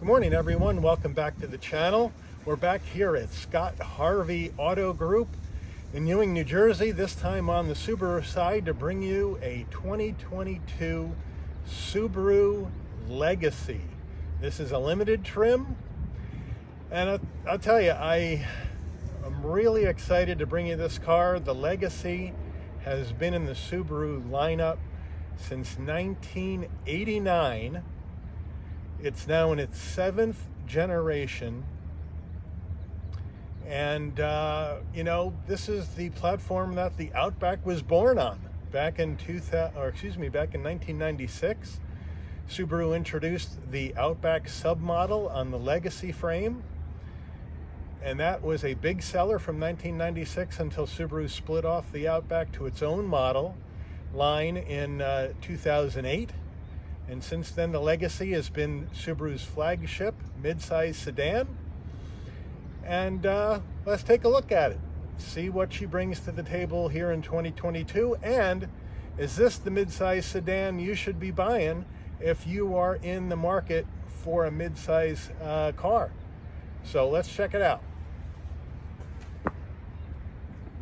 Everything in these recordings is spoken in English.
morning, everyone. Welcome back to the channel. We're back here at Scott Harvey Auto Group in Ewing, New Jersey, this time on the Subaru side to bring you a 2022 Subaru Legacy. This is a limited trim, and I'll tell you, I'm really excited to bring you this car. The Legacy has been in the Subaru lineup since 1989. It's now in its 7th generation, and this is the platform that the Outback was born on. Back in 1996, Subaru introduced the Outback submodel on the Legacy frame, and that was a big seller from 1996 until Subaru split off the Outback to its own model line in 2008. And since then, the Legacy has been Subaru's flagship mid-size sedan. And let's take a look at it. See what she brings to the table here in 2022. And is this the mid-size sedan you should be buying if you are in the market for a mid-size car? So let's check it out.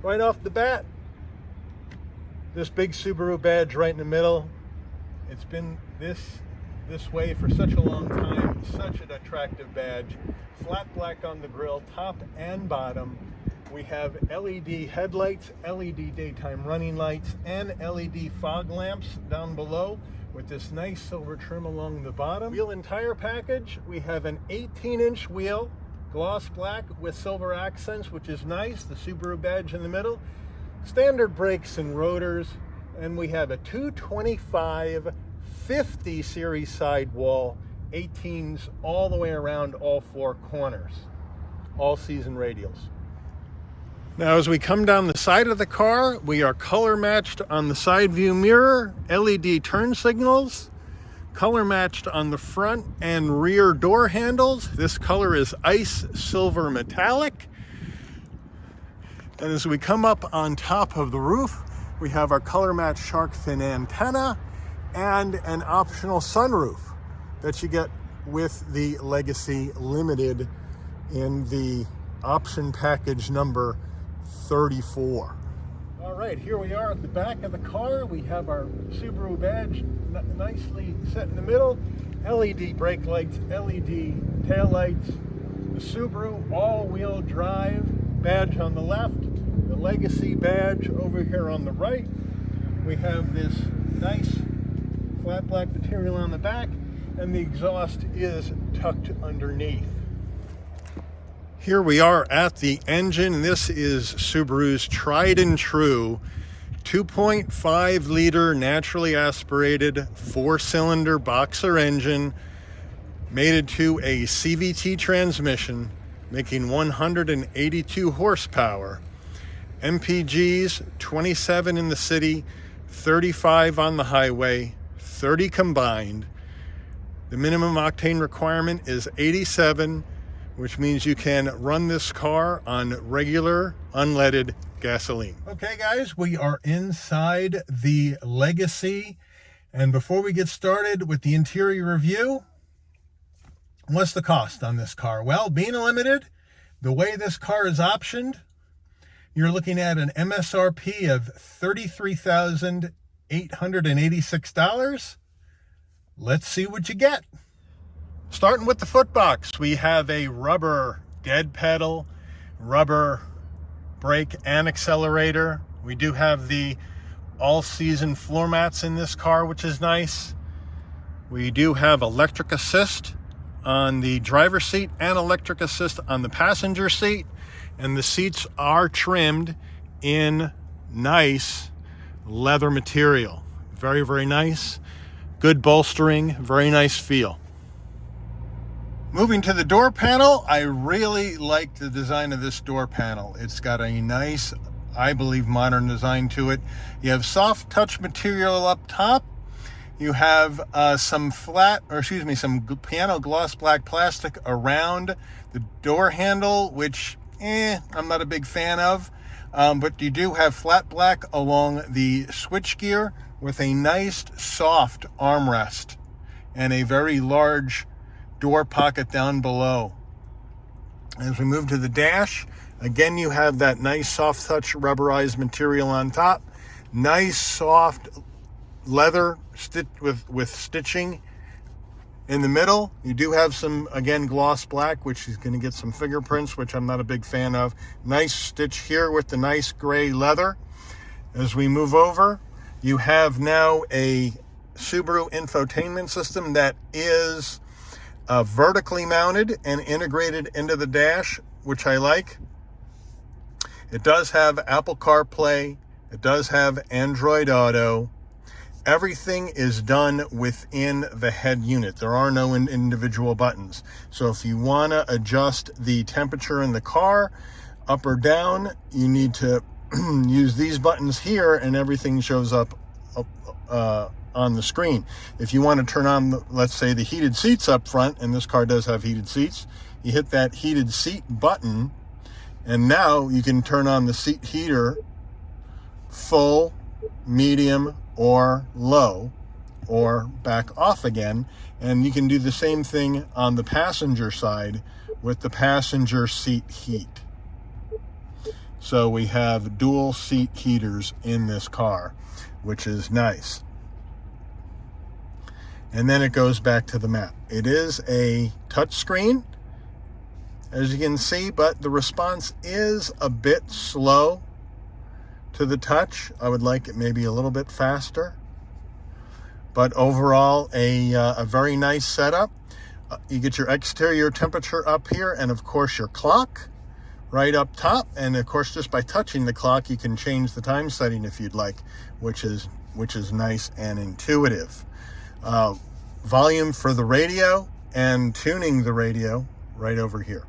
Right off the bat, this big Subaru badge right in the middle. It's been this way for such a long time. Such an attractive badge. Flat black on the grille, top and bottom. We have LED headlights, LED daytime running lights, and LED fog lamps down below with this nice silver trim along the bottom. Wheel and tire package, we have an 18-inch wheel, gloss black with silver accents, which is nice. The Subaru badge in the middle. Standard brakes and rotors. And we have a 225 50 series sidewall, 18s all the way around all four corners, all season radials. Now as we come down the side of the car, we are color matched on the side view mirror, LED turn signals, color matched on the front and rear door handles. This color is ice silver metallic. And as we come up on top of the roof, we have our color matched shark fin antenna and an optional sunroof that you get with the Legacy Limited in the option package number 34. All right, here we are at the back of the car. We have our Subaru badge nicely set in the middle. LED brake lights, LED tail lights, the Subaru all-wheel drive badge on the left, the Legacy badge over here on the right. We have this nice flat black material on the back, and the exhaust is tucked underneath. Here we are at the engine. This is Subaru's tried and true 2.5 liter naturally aspirated 4-cylinder boxer engine, mated to a CVT transmission, making 182 horsepower. MPGs 27 in the city, 35 on the highway, 30 combined. The minimum octane requirement is 87, which means you can run this car on regular unleaded gasoline. Okay guys, we are inside the Legacy, and before we get started with the interior review, what's the cost on this car? Well, being a limited, the way this car is optioned, you're looking at an MSRP of $33,886. Let's see what you get. Starting with the footbox, we have a rubber dead pedal, rubber brake and accelerator. We do have the all-season floor mats in this car, which is nice. We do have electric assist on the driver's seat and electric assist on the passenger seat. And the seats are trimmed in nice leather material. Very, very nice. Good bolstering, very nice feel. Moving to the door panel, I really like the design of this door panel. It's got a nice, I believe, modern design to it. You have soft touch material up top. You have some piano gloss black plastic around the door handle, which I'm not a big fan of. But you do have flat black along the switchgear with a nice soft armrest and a very large door pocket down below. As we move to the dash, again, you have that nice soft touch rubberized material on top. Nice soft leather with stitching in the middle. You do have some, again, gloss black, which is going to get some fingerprints, which I'm not a big fan of. Nice stitch here with the nice gray leather. As we move over, you have now a Subaru infotainment system that is vertically mounted and integrated into the dash, which I like. It does have Apple CarPlay. It does have Android Auto. Everything is done within the head unit. There are no individual buttons. So if you want to adjust the temperature in the car up or down, you need to use these buttons here, and everything shows up on the screen. If you want to turn on, let's say, the heated seats up front, and this car does have heated seats, you hit that heated seat button, and now you can turn on the seat heater full, medium, or low, or back off again. And you can do the same thing on the passenger side with the passenger seat heat. So we have dual seat heaters in this car, which is nice. And then it goes back to the map. It is a touch screen, as you can see, but the response is a bit slow to the touch. I would like it maybe a little bit faster. But overall, a very nice setup. You get your exterior temperature up here, and of course your clock right up top. And of course, just by touching the clock, you can change the time setting if you'd like, which is nice and intuitive. Volume for the radio and tuning the radio right over here.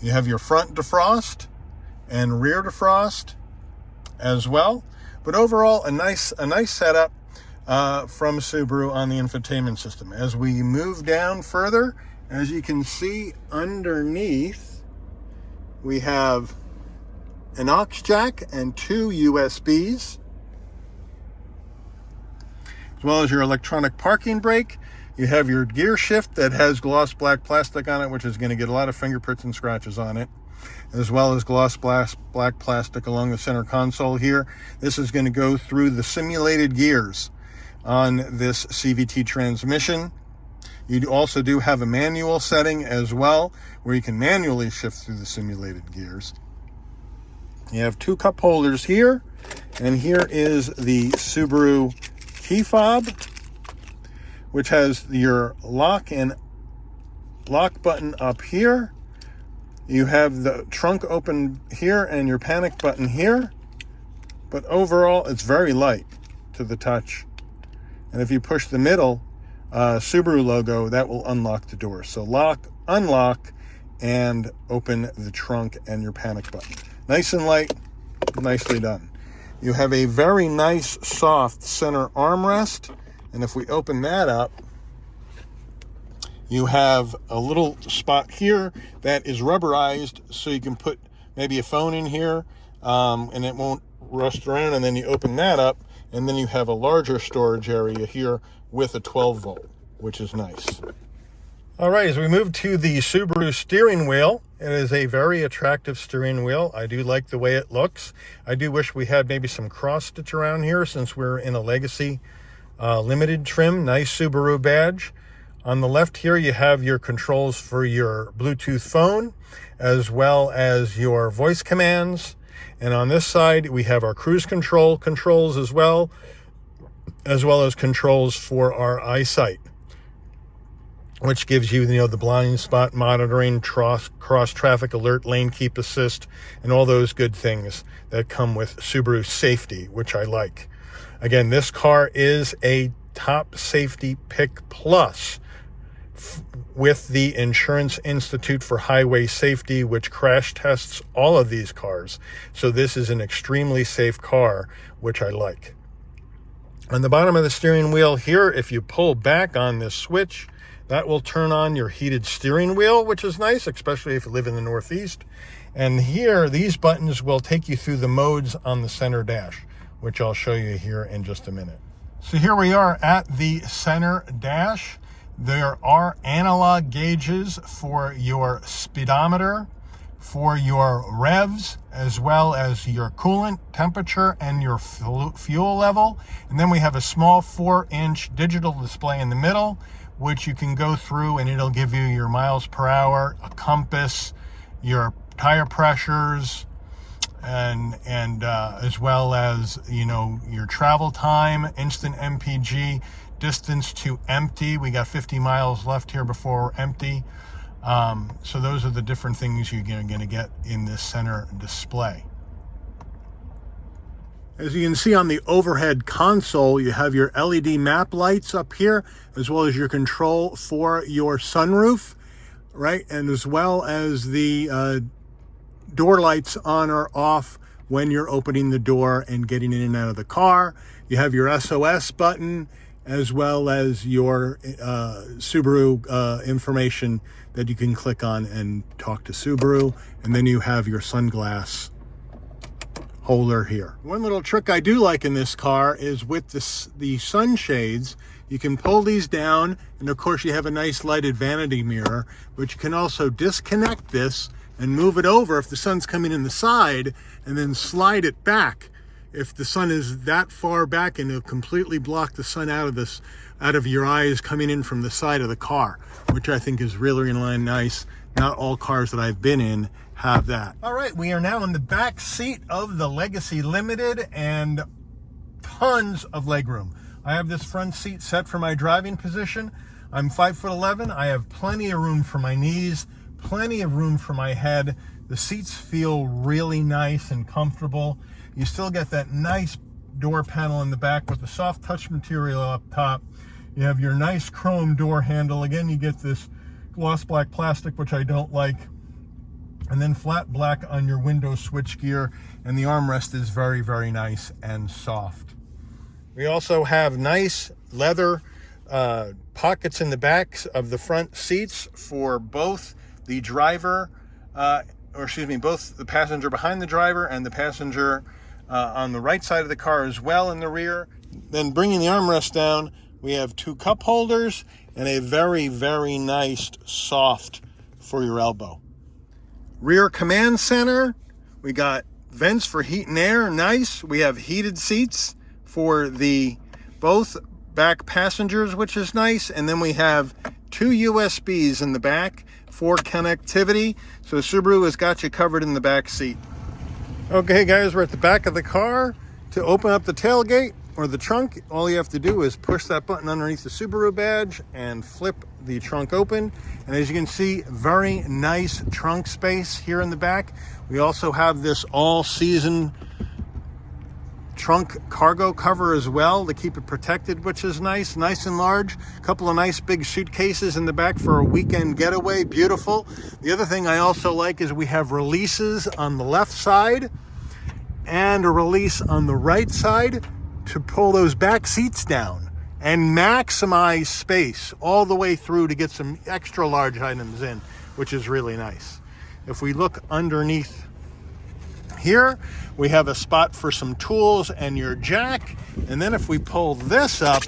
You have your front defrost and rear defrost as well. But overall, a nice setup from Subaru on the infotainment system. As we move down further, as you can see underneath, we have an aux jack and 2 USBs, as well as your electronic parking brake. You have your gear shift that has gloss black plastic on it, which is going to get a lot of fingerprints and scratches on it, as well as gloss black plastic along the center console here. This is going to go through the simulated gears on this CVT transmission. You also do have a manual setting as well, where you can manually shift through the simulated gears. You have 2 cup holders here, and here is the Subaru key fob, which has your lock button up here. You have the trunk open here and your panic button here. But overall, it's very light to the touch. And if you push the middle Subaru logo, that will unlock the door. So lock, unlock, and open the trunk and your panic button. Nice and light, nicely done. You have a very nice soft center armrest, and if we open that up, you have a little spot here that is rubberized, so you can put maybe a phone in here, and it won't rust around. And then you open that up, and then you have a larger storage area here with a 12 volt, which is nice. All right, as we move to the Subaru steering wheel, it is a very attractive steering wheel. I do like the way it looks. I do wish we had maybe some cross stitch around here, since we're in a Legacy Limited trim. Nice Subaru badge. On the left here, you have your controls for your Bluetooth phone, as well as your voice commands. And on this side, we have our cruise control controls as well as controls for our eyesight, which gives you, the blind spot monitoring, cross traffic alert, lane keep assist, and all those good things that come with Subaru safety, which I like. Again, this car is a top safety pick plus with the Insurance Institute for Highway Safety, which crash tests all of these cars. So this is an extremely safe car, which I like. On the bottom of the steering wheel here, if you pull back on this switch, that will turn on your heated steering wheel, which is nice, especially if you live in the Northeast. And here, these buttons will take you through the modes on the center dash, which I'll show you here in just a minute. So here we are at the center dash. There are analog gauges for your speedometer, for your revs, as well as your coolant temperature and your fuel level. And then we have a small 4-inch digital display in the middle, which you can go through and it'll give you your miles per hour, a compass, your tire pressures, and as well as, you know, your travel time, instant MPG, distance to empty. We got 50 miles left here before we're empty. So those are the different things you're going to get in this center display. As you can see on the overhead console, you have your LED map lights up here, as well as your control for your sunroof, right? And as well as the door lights on or off when you're opening the door and getting in and out of the car. You have your SOS button, as well as your Subaru information that you can click on and talk to Subaru. And then you have your sunglass holder here. One little trick I do like in this car is with the sunshades. You can pull these down, and of course you have a nice lighted vanity mirror, but you can also disconnect this and move it over if the sun's coming in the side, and then slide it back if the sun is that far back, and it'll completely block the sun out of your eyes coming in from the side of the car, which I think is really nice. Not all cars that I've been in have that. All right, we are now in the back seat of the Legacy Limited, and tons of legroom. I have this front seat set for my driving position. I'm 5'11". I have plenty of room for my knees, plenty of room for my head. The seats feel really nice and comfortable. You still get that nice door panel in the back with the soft touch material up top. You have your nice chrome door handle. Again, you get this gloss black plastic, which I don't like. And then flat black on your window switchgear. And the armrest is very, very nice and soft. We also have nice leather pockets in the backs of the front seats for both the driver, both the passenger behind the driver and the passenger on the right side of the car as well in the rear. Then bringing the armrest down, we have 2 cup holders and a very, very nice soft for your elbow. Rear command center, we got vents for heat and air, nice. We have heated seats for the both back passengers, which is nice. And then we have 2 USBs in the back for connectivity. So Subaru has got you covered in the back seat. Okay guys, we're at the back of the car. To open up the tailgate or the trunk, all you have to do is push that button underneath the Subaru badge and flip the trunk open. And as you can see, very nice trunk space here in the back. We also have this all-season trunk cargo cover as well to keep it protected, which is nice and large. A couple of nice big suitcases in the back for a weekend getaway. Beautiful. The other thing I also like is we have releases on the left side and a release on the right side to pull those back seats down and maximize space all the way through to get some extra large items in, which is really nice. If we look underneath here, we have a spot for some tools and your jack. And then if we pull this up,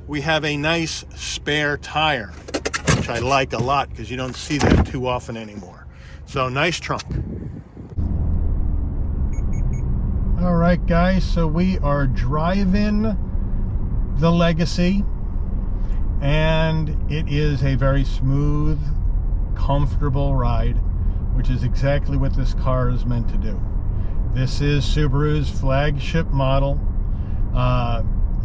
we have a nice spare tire, which I like a lot because you don't see that too often anymore. So nice trunk. All right, guys, so we are driving the Legacy, and it is a very smooth, comfortable ride, which is exactly what this car is meant to do. This is Subaru's flagship model.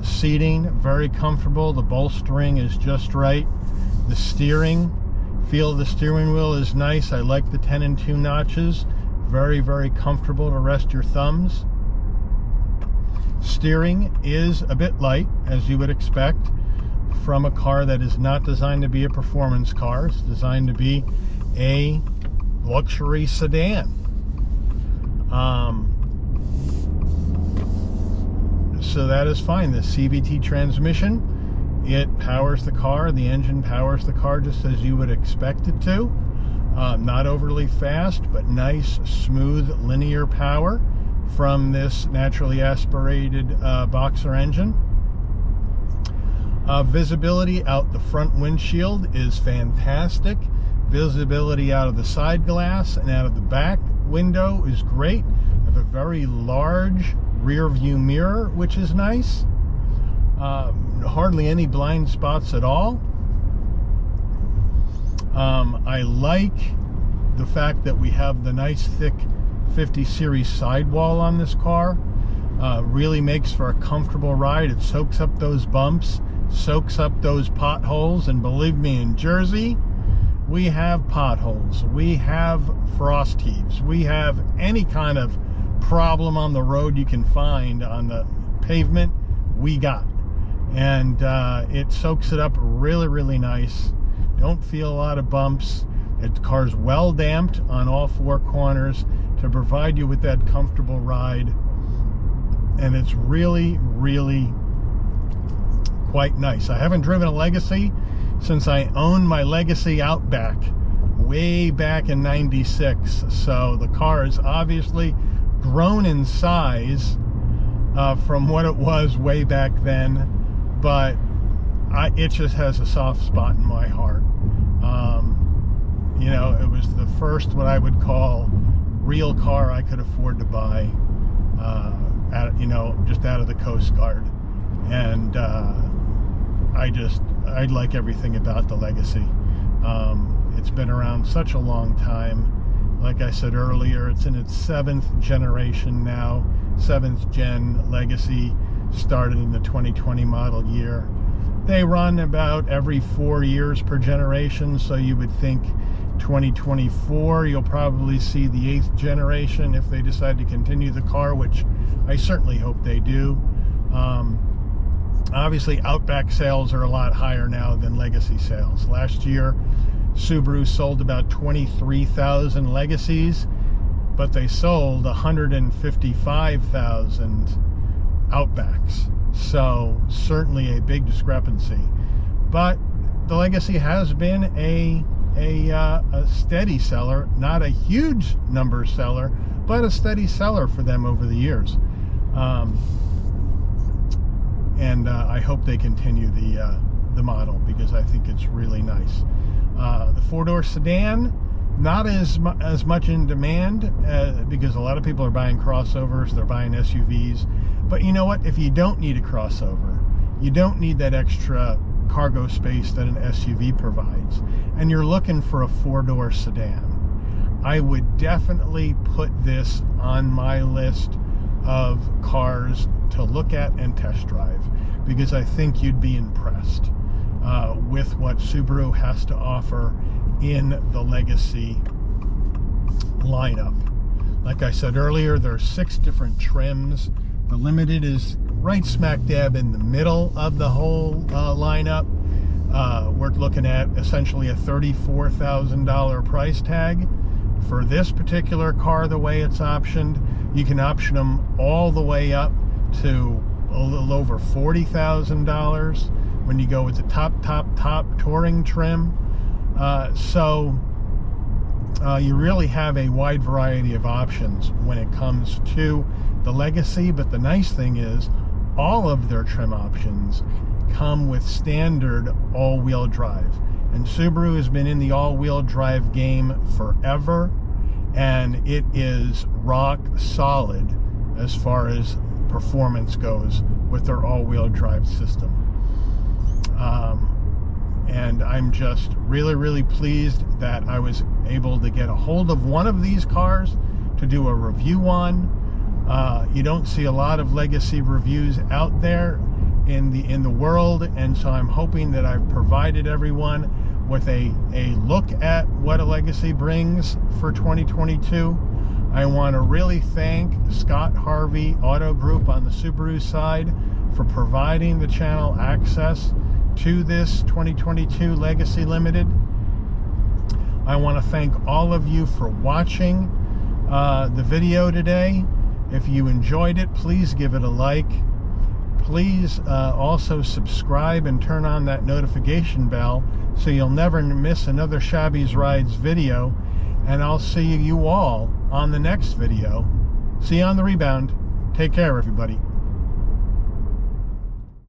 Seating, very comfortable. The bolstering is just right. The steering, feel of the steering wheel is nice. I like the 10 and 2 notches. Very, very comfortable to rest your thumbs. Steering is a bit light, as you would expect from a car that is not designed to be a performance car. It's designed to be a luxury sedan. So that is fine. The CVT transmission, it powers the car. The engine powers the car just as you would expect it to. Not overly fast, but nice, smooth, linear power from this naturally aspirated boxer engine. Visibility out the front windshield is fantastic. Visibility out of the side glass and out of the back window is great. I have a very large rear view mirror, which is nice. Hardly any blind spots at all. I like the fact that we have the nice thick 50 series sidewall on this car. Really makes for a comfortable ride. It soaks up those bumps, soaks up those potholes, and believe me, in Jersey we have potholes, we have frost heaves, we have any kind of problem on the road you can find on the pavement, we got. And it soaks it up really, really nice. Don't feel a lot of bumps. The car's well damped on all four corners to provide you with that comfortable ride. And it's really, really quite nice. I haven't driven a Legacy since I owned my Legacy Outback way back in '96. So the car has obviously grown in size from what it was way back then, but it just has a soft spot in my heart. You know, it was the first what I would call real car I could afford to buy, just out of the Coast Guard. And I like everything about the Legacy. It's been around such a long time. Like I said earlier, it's in its 7th generation now. 7th gen Legacy, started in the 2020 model year. They run about every 4 years per generation, so you would think 2024 you'll probably see the 8th generation if they decide to continue the car, which I certainly hope they do. Obviously, Outback sales are a lot higher now than Legacy sales. Last year, Subaru sold about 23,000 Legacies, but they sold 155,000 Outbacks. So certainly a big discrepancy. But the Legacy has been a steady seller, not a huge number seller, but a steady seller for them over the years. And I hope they continue the model, because I think it's really nice. The four-door sedan, not as much in demand, because a lot of people are buying crossovers, they're buying SUVs. But you know what? If you don't need a crossover, you don't need that extra cargo space that an SUV provides, and you're looking for a four-door sedan, I would definitely put this on my list of cars to look at and test drive, because I think you'd be impressed with what Subaru has to offer in the Legacy lineup. Like I said earlier, there are 6 different trims. The Limited is right smack dab in the middle of the whole lineup. We're looking at essentially a $34,000 price tag. For this particular car, the way it's optioned, you can option them all the way up to a little over $40,000 when you go with the top touring trim. So you really have a wide variety of options when it comes to the Legacy. But the nice thing is, all of their trim options come with standard all-wheel drive. And Subaru has been in the all-wheel drive game forever, and it is rock solid as far as performance goes with their all-wheel drive system. And I'm just really, really pleased that I was able to get a hold of one of these cars to do a review on. You don't see a lot of Legacy reviews out there in the world, and so I'm hoping that I've provided everyone with a look at what a Legacy brings for 2022. I want to really thank Scott Harvey Auto Group on the Subaru side for providing the channel access to this 2022 Legacy Limited. I want to thank all of you for watching the video today. If you enjoyed it, please give it a like. Please also subscribe and turn on that notification bell so you'll never miss another Shabby's Rides video. And I'll see you all on the next video. See you on the rebound. Take care, everybody.